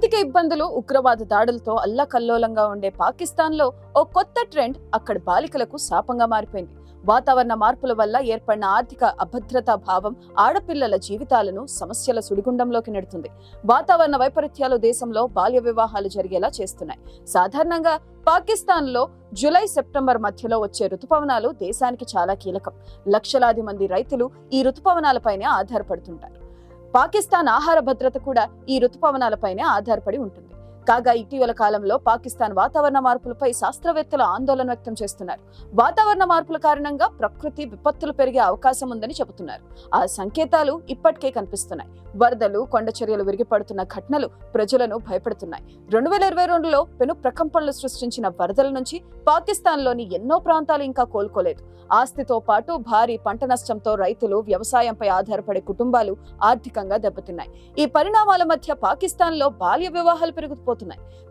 ఆర్థిక ఇబ్బందులు, ఉగ్రవాద దాడులతో అల్లకల్లోలంగా ఉండే పాకిస్తాన్లో ఓ కొత్త ట్రెండ్ అక్కడి బాలికలకు శాపంగా మారిపోయింది. వాతావరణ మార్పుల వల్ల ఏర్పడిన ఆర్థిక అభద్రతా భావం ఆడపిల్లల జీవితాలను సమస్యల సుడిగుండంలోకి నెడుతుంది. వాతావరణ వైపరీత్యాలు దేశంలో బాల్య వివాహాలు జరిగేలా చేస్తున్నాయి. సాధారణంగా పాకిస్తాన్లో జూలై, సెప్టెంబర్ మధ్యలో వచ్చే రుతుపవనాలు దేశానికి చాలా కీలకం. లక్షలాది మంది రైతులు ఈ రుతుపవనాలపైనే ఆధారపడుతుంటారు. పాకిస్తాన్ ఆహార భద్రత కూడా ఈ రుతుపవనాలపైనే ఆధారపడి ఉంటుంది. కాగా ఇటీవల కాలంలో పాకిస్తాన్ వాతావరణ మార్పులపై శాస్త్రవేత్తలు ఆందోళన వ్యక్తం చేస్తున్నారు. వాతావరణ మార్పుల కారణంగా ప్రకృతి విపత్తులు పెరిగే అవకాశం ఉందని చెబుతున్నారు. ఆ సంకేతాలు ఇప్పటికే కనిపిస్తున్నాయి. వరదలు, కొండ చర్యలు విరిగిపడుతున్న ఘటనలు ప్రజలను భయపెడుతున్నాయి. 2022లో పెను ప్రకంపనలు సృష్టించిన వరదల నుంచి పాకిస్తాన్లోని ఎన్నో ప్రాంతాలు ఇంకా కోలుకోలేదు. ఆస్తితో పాటు భారీ పంట నష్టంతో రైతులు, వ్యవసాయంపై ఆధారపడే కుటుంబాలు ఆర్థికంగా దెబ్బతిన్నాయి. ఈ పరిణామాల మధ్య పాకిస్తాన్లో బాల్య వివాహాలు పెరుగుతున్నాయి.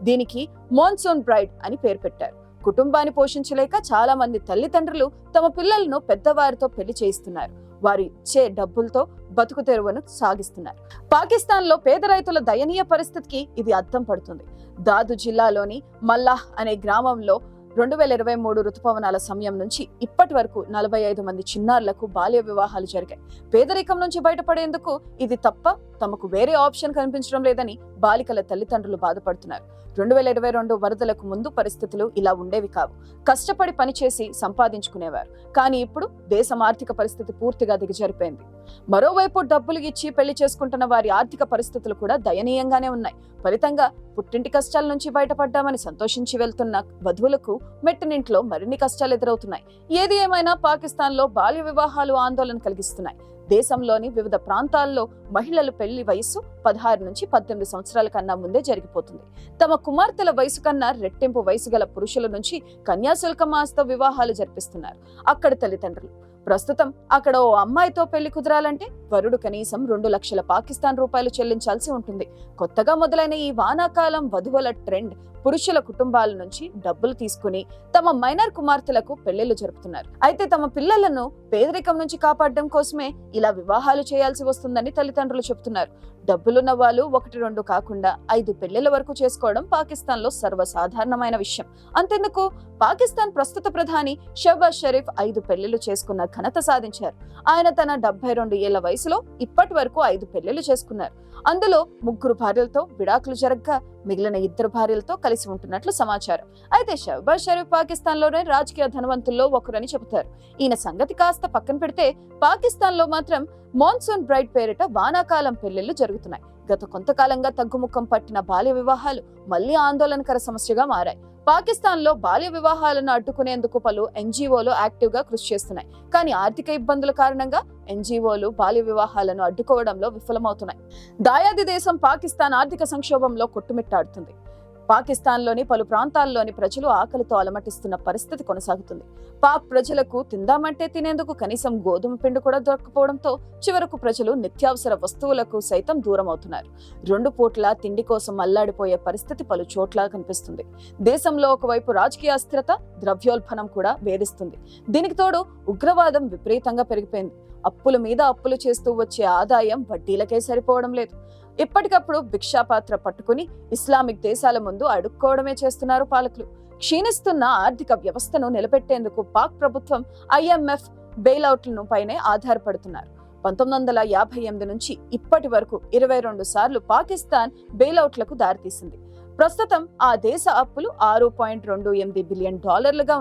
దీనికి మాన్సూన్ బ్రైడ్ అని పేరు పెట్టారు. కుటుంబాన్ని పోషించలేక చాలా మంది తల్లిదండ్రులు తమ పిల్లలను పెద్దవారితో పెళ్లి చేయిస్తున్నారు. వారు ఇచ్చే డబ్బులతో బతుకు తెరువును సాగిస్తున్నారు. పాకిస్తాన్ లో పేద రైతుల దయనీయ పరిస్థితికి ఇది అద్దం పడుతుంది. దాదు జిల్లాలోని మల్లాహ్ అనే గ్రామంలో 2023 రుతుపవనాల సమయం నుంచి ఇప్పటి వరకు 45 మంది చిన్నారులకు బాల్య వివాహాలు జరిగాయి. పేదరికం నుంచి బయటపడేందుకు ఇది తప్ప తమకు వేరే ఆప్షన్ కనిపించడం లేదని బాలికల తల్లిదండ్రులు బాధపడుతున్నారు. 2022 వరదలకు ముందు పరిస్థితులు ఇలా ఉండేవి కావు. కష్టపడి పనిచేసి సంపాదించుకునేవారు. కానీ ఇప్పుడు దేశం ఆర్థిక పరిస్థితి పూర్తిగా దిగజారిపోయింది. మరోవైపు డబ్బులు ఇచ్చి పెళ్లి చేసుకుంటున్న వారి ఆర్థిక పరిస్థితులు కూడా దయనీయంగానే ఉన్నాయి. ఫలితంగా పుట్టింటి కష్టాల నుంచి బయటపడ్డామని సంతోషించి వెళ్తున్న వధువులకు మెట్టినింట్లో మరిన్ని కష్టాలు ఎదురవుతున్నాయి. ఏది ఏమైనా పాకిస్తాన్లో బాల్య వివాహాలు ఆందోళన కలిగిస్తున్నాయి. దేశంలోని వివిధ ప్రాంతాల్లో మహిళల పెళ్లి వయసు 16 నుంచి 18 సంవత్సరాల కన్నా ముందే జరిగిపోతుంది. తమ కుమార్తెల వయసు కన్నా రెట్టింపు వయసు గల పురుషుల నుంచి కన్యాశుల్కం ఆస్తో వివాహాలు జరిపిస్తున్నారు అక్కడి తల్లిదండ్రులు. ప్రస్తుతం అక్కడ ఓ అమ్మాయితో పెళ్లి కుదరాలంటే వరుడు కనీసం 2 లక్షల పాకిస్తాన్ రూపాయలు చెల్లించాల్సి ఉంటుంది. కొత్తగా మొదలైన ఈ వానాకాలం వధువుల ట్రెండ్ పురుషుల కుటుంబాల నుంచి డబ్బులు తీసుకుని తమ మైనర్ కుమార్తెలకు పెళ్లిళ్లు జరుపుతున్నారు. అయితే తమ పిల్లలను పేదరికం నుంచి కాపాడడం కోసమే ఇలా వివాహాలు చేయాల్సి వస్తుందని తల్లిదండ్రులు చెబుతున్నారు. డబ్బులున్న వాళ్ళు 1-2 కాకుండా 5 పెళ్లిళ్ల వరకు చేసుకోవడం పాకిస్తాన్ లో సర్వసాధారణమైన విషయం. అంతెందుకు, పాకిస్తాన్ ప్రస్తుత ప్రధాని షహబాజ్ షరీఫ్ 5 పెళ్లిళ్లు చేసుకున్న ఘనత సాధించారు. ఆయన తన 72 ఏళ్ల వయసులో ఇప్పటి వరకు 5 పెళ్లిళ్లు చేసుకున్నారు. అందులో 3 భార్యలతో విడాకులు జరగ్గా మిగిలిన 2 భార్యలతో కలిసి ఉంటున్నట్లు సమాచారం. అయితే షహబాజ్ షరీఫ్ పాకిస్తాన్ లోనే రాజకీయ ధనవంతుల్లో ఒకరని చెబుతారు. ఈయన సంగతి కాస్త పక్కన పెడితే పాకిస్తాన్ లో మాత్రం మాన్సూన్ బ్రైడ్ పేరిట వానాకాలం పెళ్లిళ్లు జరుగుతున్నాయి. గత కొంతకాలంగా తగ్గుముఖం పట్టిన బాల్య వివాహాలు మళ్లీ ఆందోళనకర సమస్యగా మారాయి. పాకిస్తాన్ లో బాల్య వివాహాలను అడ్డుకునేందుకు పలు ఎన్జీఓలు యాక్టివ్ గా కృషి చేస్తున్నాయి. కానీ ఆర్థిక ఇబ్బందుల కారణంగా ఎన్జీఓలు బాల్య వివాహాలను అడ్డుకోవడంలో విఫలమవుతున్నాయి. దాయాది దేశం పాకిస్తాన్ ఆర్థిక సంక్షోభంలో కొట్టుమిట్టాడుతుంది. పాకిస్తాన్లోని పలు ప్రాంతాల్లోని ప్రజలు ఆకలితో అలమటిస్తున్న పరిస్థితి కొనసాగుతుంది. పాక్ ప్రజలకు తిందామంటే తినేందుకు కనీసం గోధుమ పిండి కూడా దొరకపోవడంతో చివరకు ప్రజలు నిత్యావసర వస్తువులకు సైతం దూరం అవుతున్నారు. 2 పూట్ల తిండి కోసం అల్లాడిపోయే పరిస్థితి పలు చోట్ల కనిపిస్తుంది. దేశంలో ఒకవైపు రాజకీయ అస్థిరత, ద్రవ్యోల్బణం కూడా వేధిస్తుంది. దీనికి తోడు ఉగ్రవాదం విపరీతంగా పెరిగిపోయింది. అప్పుల మీద అప్పులు చేస్తూ వచ్చే ఆదాయం వడ్డీలకే సరిపోవడం లేదు. ఇప్పటికప్పుడు భిక్షాపాత్ర పట్టుకుని ఇస్లామిక్ దేశాల ముందు అడుక్కోవడమే చేస్తున్నారు పాలకులు. క్షీణిస్తున్న ఆర్థిక వ్యవస్థను నిలబెట్టేందుకు పాక్ ప్రభుత్వం IMF బెయిలౌట్లను పైనే ఆధారపడుతున్నారు. 1958 నుంచి ఇప్పటి వరకు 22 సార్లు పాకిస్తాన్ బెయిలౌట్లకు దారితీసింది. ప్రస్తుతం ఆ దేశ అప్పులు $6.28 బిలియన్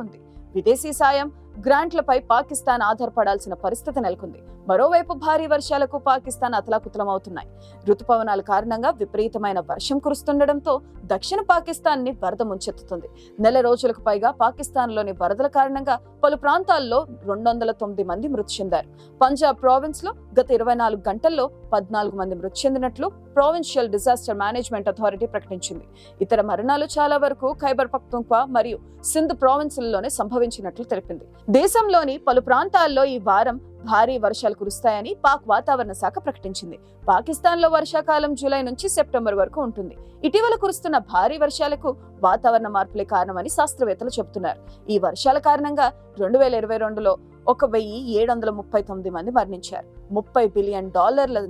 ఉంది. విదేశీ సాయం, గ్రాంట్లపై పాకిస్తాన్ ఆధారపడాల్సిన పరిస్థితి నెలకొంది. మరోవైపు భారీ వర్షాలకు పాకిస్తాన్ అతలాకుతలమవుతున్నాయి. రుతుపవనాల కారణంగా విపరీతమైన వర్షం కురుస్తుండటంతో దక్షిణ పాకిస్తాన్ ని వరద ముంచెత్తుతుంది. నెల రోజులకు పైగా పాకిస్తాన్ లోని వరదల కారణంగా పలు ప్రాంతాల్లో 209 మంది మృతి చెందారు. పంజాబ్ ప్రావిన్స్ లో గత 24 గంటల్లో 14 మంది మృతి చెందినట్లు ప్రావిన్షియల్ డిజాస్టర్ మేనేజ్మెంట్ అథారిటీ ప్రకటించింది. ఇతర మరణాలు చాలా వరకు ఖైబర్ పఖ్తూన్ఖ్వా మరియు సింధ్ ప్రావిన్సుల్లోనే సంభవించినట్లు తెలిపింది. దేశంలోని పలు ప్రాంతాల్లో ఈ వారం భారీ వర్షాలు కురుస్తాయని పాక్ వాతావరణ శాఖ ప్రకటించింది. పాకిస్తాన్ లో వర్షాకాలం జూలై నుంచి సెప్టెంబర్ వరకు ఉంటుంది. ఇటీవల కురుస్తున్న భారీ వర్షాలకు వాతావరణ మార్పులే కారణమని శాస్త్రవేత్తలు చెబుతున్నారు. ఈ వర్షాల కారణంగా 2022లో 1739 మంది మరణించారు. $30 బిలియన్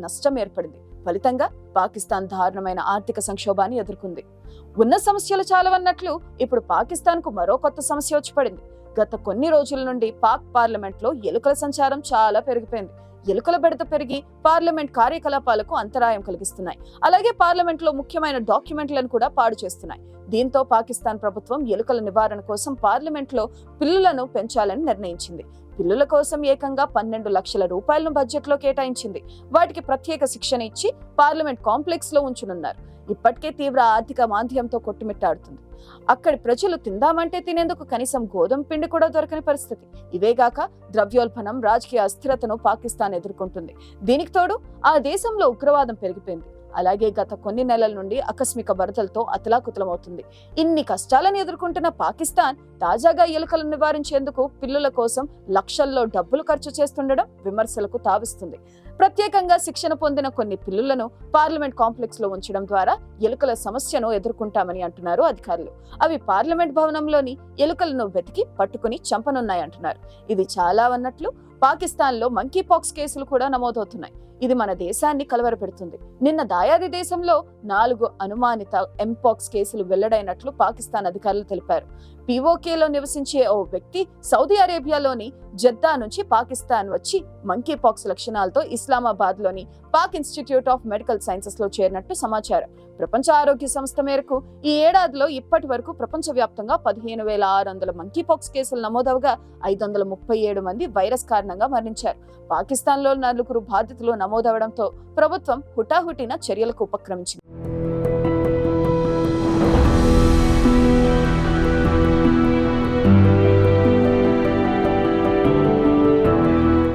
నష్టం ఏర్పడింది. ఫలితంగా పాకిస్తాన్ దారుణమైన ఆర్థిక సంక్షోభాన్ని ఎదుర్కొంది. ఉన్న సమస్యలు చాలవన్నట్లు ఇప్పుడు పాకిస్తాన్ కు మరో కొత్త సమస్య వచ్చి పడింది. గత కొన్ని రోజుల నుండి పాక్ పార్లమెంట్ లో ఎలుకల సంచారం చాలా పెరిగిపోయింది. ఎలుకల బెడత పెరిగి పార్లమెంట్ కార్యకలాపాలకు అంతరాయం కలిగిస్తున్నాయి. అలాగే పార్లమెంట్ లో ముఖ్యమైన డాక్యుమెంట్లను కూడా పాడు చేస్తున్నాయి. దీంతో పాకిస్తాన్ ప్రభుత్వం ఎలుకల నివారణ కోసం పార్లమెంట్ లో పిల్లులను పెంచాలని నిర్ణయించింది. పిల్లుల కోసం ఏకంగా 12 లక్షల రూపాయలను బడ్జెట్ లో కేటాయించింది. వాటికి ప్రత్యేక శిక్షణ ఇచ్చి పార్లమెంట్ కాంప్లెక్స్ లో ఉంచనున్నారు. ఇప్పటికే తీవ్ర ఆర్థిక మాంద్యంతో కొట్టుమిట్టాడుతుంది. అక్కడి ప్రజలు తిందామంటే తినేందుకు కనీసం గోధుమ పిండి కూడా దొరకని పరిస్థితి. ఇవేగాక ద్రవ్యోల్బణం, రాజకీయ అస్థిరతను పాకిస్తాన్ ఎదుర్కొంటుంది. దీనికి తోడు ఆ దేశంలో ఉగ్రవాదం పెరిగిపోయింది. అలాగే గత కొన్ని నెలల నుండి ఆకస్మిక వరదలతో అతలాకుతలమవుతుంది. ఇన్ని కష్టాలను ఎదుర్కొంటున్న పాకిస్తాన్ తాజాగా ఎలుకలను నివారించేందుకు పిల్లుల కోసం లక్షల్లో డబ్బులు ఖర్చు చేస్తుండడం విమర్శలకు తావిస్తుంది. ప్రత్యేకంగా శిక్షణ పొందిన కొన్ని పిల్లులను పార్లమెంట్ కాంప్లెక్స్ లో ఉంచడం ద్వారా ఎలుకల సమస్యను ఎదుర్కొంటామని అంటున్నారు అధికారులు. అవి పార్లమెంట్ భవనంలోని ఎలుకలను వెతికి పట్టుకుని చంపనున్నాయంటున్నారు. ఇది చాలా అన్నట్లు పాకిస్తాన్ లో మంకీ పాక్స్ కేసులు కూడా నమోదవుతున్నాయి. ఇది మన దేశాన్ని కలవరపెడుతుంది. నిన్న దాయాది దేశంలో 4 అనుమానిత ఎంపాక్స్ కేసులు వెల్లడైనట్లు పాకిస్తాన్ అధికారులు తెలిపారు. పీఓకేలో నివసించే ఓ వ్యక్తి సౌదీ అరేబియాలోని జెద్దా నుంచి పాకిస్తాన్ వచ్చి మంకీ పాక్స్ లక్షణాలతో ఇస్లామాబాద్ లోని Pak institute of medical sciences లో చేరినట్టు సమాచారం. ప్రపంచ ఆరోగ్య సంస్థ మేరకు ఈ ఏడాదిలో ఇప్పటి వరకు ప్రపంచవ్యాప్తంగా 15,600 మంకీ పాక్స్ కేసులు నమోదవగా 537 మంది వైరస్ కారణంగా మరణించారు. పాకిస్తాన్ లో 4 బాధితులు నమోదవడంతో ప్రభుత్వం హుటాహుటిన చర్యలకు ఉపక్రమించింది.